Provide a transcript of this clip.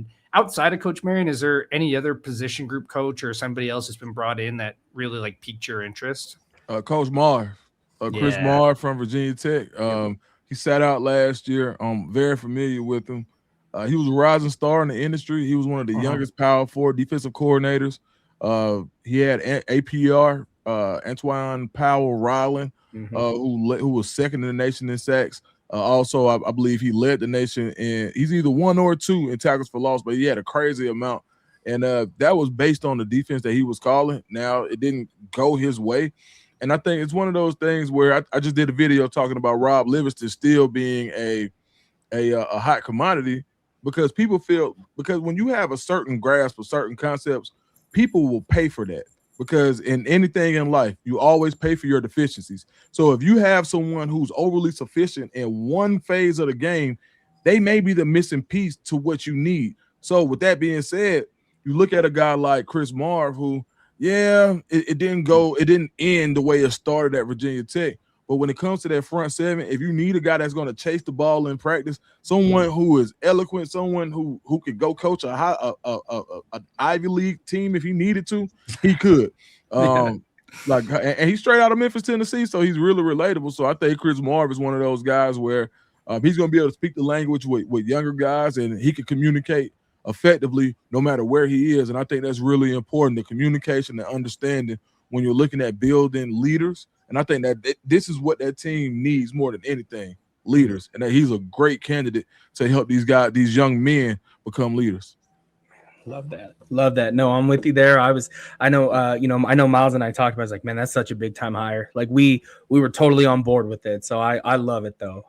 And outside of Coach Marion, is there any other position group coach or somebody else that's been brought in that really like piqued your interest? Coach Marve, Chris Yeah. Marve from Virginia Tech. He sat out last year. I'm very familiar with him. He was a rising star in the industry. He was one of the youngest Power 4 defensive coordinators. He had APR, Antoine Powell Ryland, who was second in the nation in sacks. Also, I believe he led the nation in. He's either 1 or 2 in tackles for loss, but he had a crazy amount. And that was based on the defense that he was calling. Now, it didn't go his way. And I think it's one of those things where I just did a video talking about Rob Livingston still being a hot commodity, because people feel, because when you have a certain grasp of certain concepts, people will pay for that, because in anything in life, you always pay for your deficiencies. So if you have someone who's overly sufficient in one phase of the game, they may be the missing piece to what you need. So with that being said, you look at a guy like Chris Marve, who, it didn't end the way it started at Virginia Tech. But when it comes to that front seven, if you need a guy that's going to chase the ball in practice, someone who is eloquent, someone who could go coach an Ivy League team if he needed to, he could. And he's straight out of Memphis, Tennessee, so he's really relatable. So I think Chris Marve is one of those guys where he's going to be able to speak the language with younger guys, and he can communicate effectively no matter where he is. And I think that's really important, the communication and understanding when you're looking at building leaders. And I think that this is what that team needs more than anything, leaders, and that he's a great candidate to help these young men become leaders. Love that. No, I'm with you there. I know Miles and I talked about it. I was like, man, that's such a big time hire. Like we were totally on board with it. So I love it though.